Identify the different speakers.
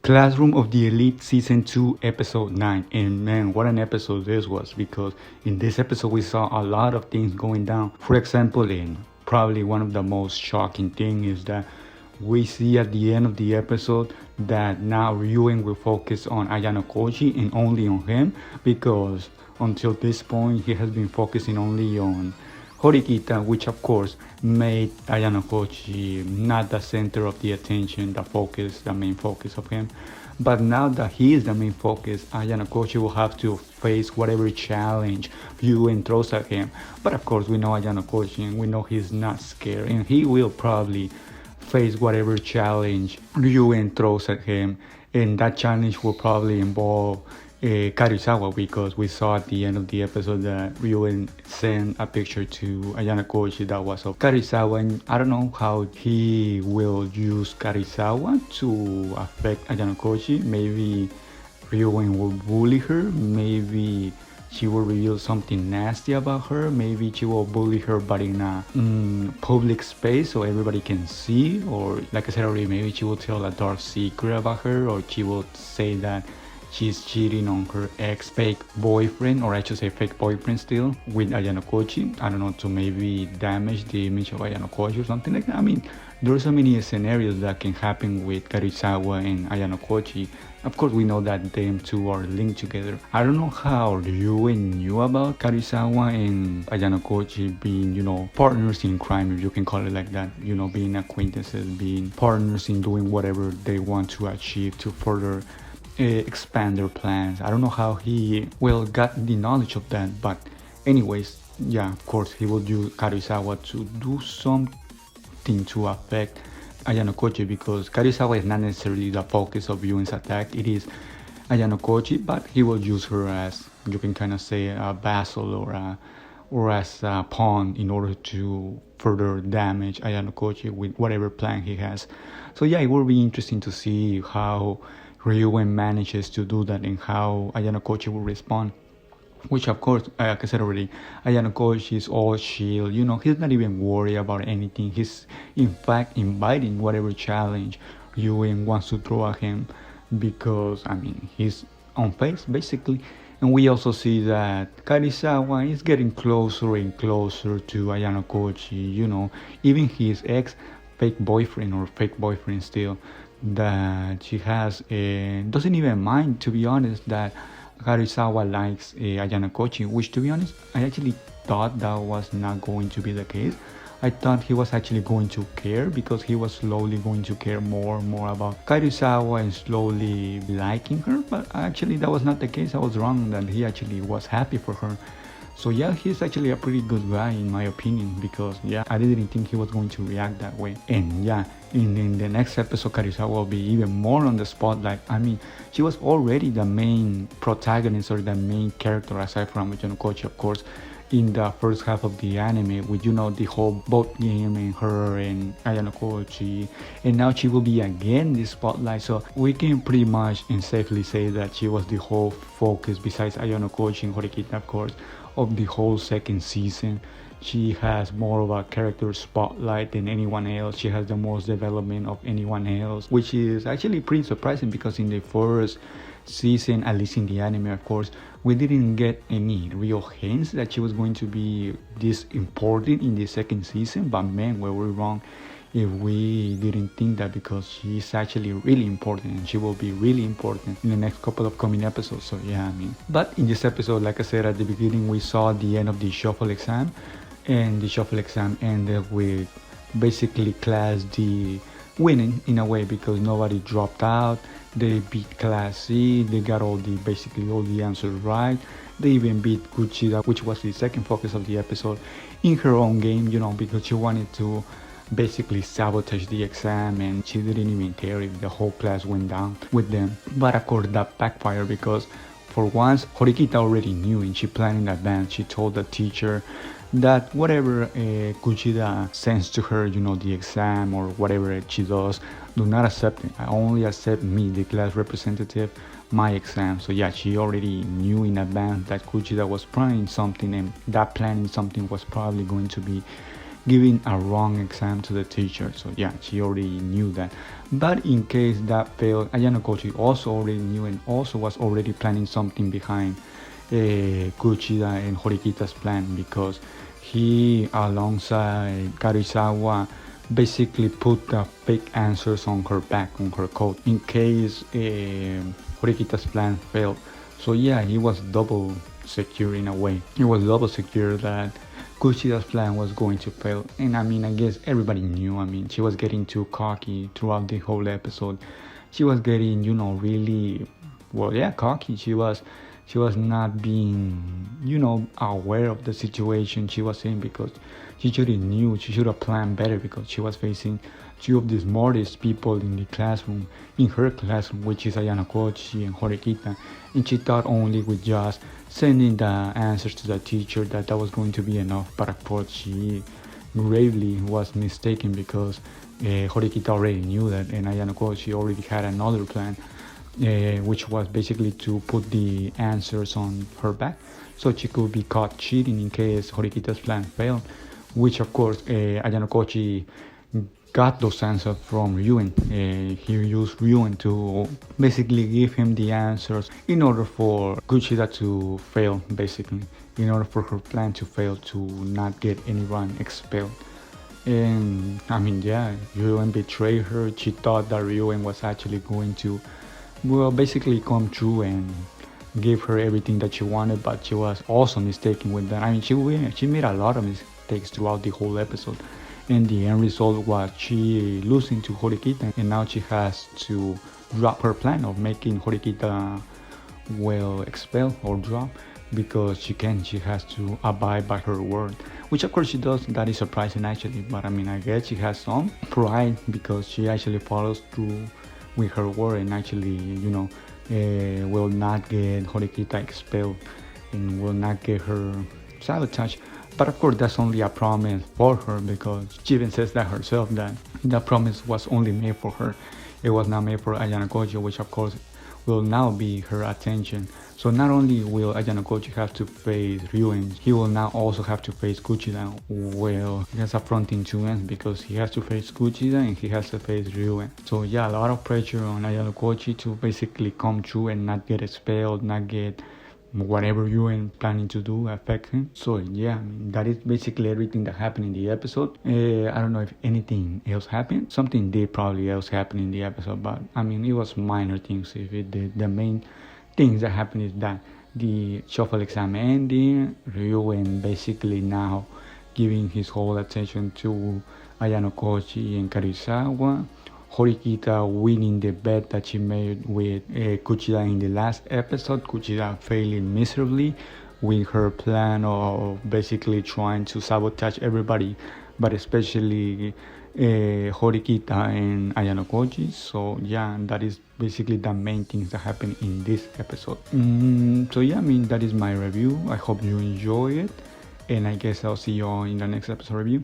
Speaker 1: Classroom of the Elite Season 2 Episode 9. And man, what an episode this was, because in this episode we saw a lot of things going down. For example, and probably one of the most shocking things is that we see at the end of the episode that now Ryuuen will focus on Ayanokouji and only on him, because until this point he has been focusing only on Horikita, which of course made Ayanokouji not the center of the attention, the main focus of him. But now that he is the main focus, Ayanokouji will have to face whatever challenge Ryuuen throws at him. But of course we know Ayanokouji and we know he's not scared, and he will probably face whatever challenge Ryuuen throws at him, and that challenge will probably involve Karuizawa, because we saw at the end of the episode that Ryuuen sent a picture to Ayanokouji that was of Karuizawa, and I don't know how he will use Karuizawa to affect Ayanokouji. Maybe Ryuuen will bully her, maybe she will reveal something nasty about her, maybe she will bully her but in a public space so everybody can see, or like I said already, maybe she will tell a dark secret about her, or she will say that she's cheating on her ex-fake boyfriend, or I should say fake boyfriend still, with Ayanokouji. I don't know, to maybe damage the image of Ayanokouji or something like that. I mean, there are so many scenarios that can happen with Karuizawa and Ayanokouji. Of course, we know that them two are linked together. I don't know how Ryuuen knew about Karuizawa and Ayanokouji being, partners in crime, if you can call it like that. Being acquaintances, being partners in doing whatever they want to achieve to further expand their plans. I don't know how he got the knowledge of that, but anyways, yeah, of course he will use Karuizawa to do something to affect Ayanokouji, because Karuizawa is not necessarily the focus of Ryuuen's attack. It is Ayanokouji, but he will use her as, you can kind of say, a vassal or as a pawn in order to further damage Ayanokouji with whatever plan he has. So yeah, it will be interesting to see how Ryuuen manages to do that and how Ayanokouji will respond. Which of course, like I said already, Ayanokouji is all chill. He's not even worried about anything. He's in fact inviting whatever challenge Ryuuen wants to throw at him, because he's on pace basically. And we also see that Karuizawa is getting closer and closer to Ayanokouji. Even his ex fake boyfriend or fake boyfriend still, that she has doesn't even mind, to be honest, that Karuizawa likes Ayanokouji, which, to be honest, I actually thought that was not going to be the case. I thought he was actually going to care, because he was slowly going to care more and more about Karuizawa and slowly liking her, but actually that was not the case. I was wrong, that he actually was happy for her. So yeah, he's actually a pretty good guy in my opinion, because yeah, I didn't think he was going to react that way. And yeah, in the next episode, Karuizawa will be even more on the spotlight. She was already the main protagonist, or the main character, aside from Ayanokouji, of course, in the first half of the anime, with the whole boat game and her and Ayanokouji, and now she will be again the spotlight. So we can pretty much and safely say that she was the whole focus, besides Ayanokouji and Horikita, of course, of the whole second season. She has more of a character spotlight than anyone else. She has the most development of anyone else, which is actually pretty surprising, because in the first season, at least in the anime, of course, we didn't get any real hints that she was going to be this important in the second season. But man, were we wrong if we didn't think that, because she's actually really important, and she will be really important in the next couple of coming episodes. So yeah, but in this episode, like I said at the beginning, we saw the end of the shuffle exam, and the shuffle exam ended with basically Class D winning in a way, because nobody dropped out. They beat Class C, they got basically all the answers right. They even beat Kushida, which was the second focus of the episode, in her own game, because she wanted to basically sabotage the exam, and she didn't even care if the whole class went down with them. But of course that backfired, because for once Horikita already knew, and she planned in advance. She told the teacher that whatever Kushida sends to her, the exam or whatever she does, do not accept it. I only accept me, the class representative, my exam. So yeah, she already knew in advance that Kushida was planning something, and that planning something was probably going to be giving a wrong exam to the teacher. So yeah, she already knew that. But in case that failed, Ayanokouji also already knew and also was already planning something behind Kushida and Horikita's plan, because he, alongside Karuizawa, basically put the fake answers on her back, on her coat, in case Horikita's plan failed. So yeah, he was double secure in a way. He was double secure that Kushida's plan was going to fail. And I mean, I guess everybody knew. I mean, she was getting too cocky throughout the whole episode. She was getting, really, well, yeah, cocky. She was not being, aware of the situation she was in, because she should have knew, she should have planned better, because she was facing two of the smartest people in the classroom, in her classroom, which is Ayanokouji and Horikita. And she thought only with just sending the answers to the teacher that was going to be enough. But of course, she gravely was mistaken, because Horikita already knew that, and Ayanokouji already had another plan, which was basically to put the answers on her back, so she could be caught cheating in case Horikita's plan failed. Which of course, Ayanokouji got those answers from Ryuuen. He used Ryuuen to basically give him the answers in order for Kushida to fail, basically, in order for her plan to fail, to not get anyone expelled. And I mean, yeah, Ryuuen betrayed her. She thought that Ryuuen was actually going to, well, basically come true and give her everything that she wanted, but she was also mistaken with that. I mean, she made a lot of mistakes throughout the whole episode, and the end result was she losing to Horikita, and now she has to drop her plan of making Horikita, well, expel or drop, because she has to abide by her word, which of course she does. That is surprising actually, but I mean, I guess she has some pride, because she actually follows through with her word, and actually, will not get Horikita expelled and will not get her sabotaged. But of course, that's only a promise for her, because she even says that herself, that the promise was only made for her. It was not made for Ayanokouji, which of course will now be her attention. So not only will Ayanokouji have to face Ryuuen, he will now also have to face Kushida. Well, he has a front in two ends, because he has to face Kushida and he has to face Ryuuen. So yeah, a lot of pressure on Ayanokouji to basically come true and not get expelled, not get whatever Ryuuen planning to do affect him. So yeah, I mean, that is basically everything that happened in the episode. I don't know if anything else happened. Something did probably else happen in the episode, but I mean, it was minor things. If it did, the main things that happened is that the shuffle exam ending, Ryuuen basically now giving his whole attention to Ayanokouji and Karuizawa, Horikita winning the bet that she made with Kushida in the last episode, Kushida failing miserably with her plan of basically trying to sabotage everybody, but especially Horikita and Ayanokouji. So yeah, that is basically the main things that happen in this episode. So yeah, I mean, that is my review. I hope you enjoy it, and I guess I'll see you all in the next episode review.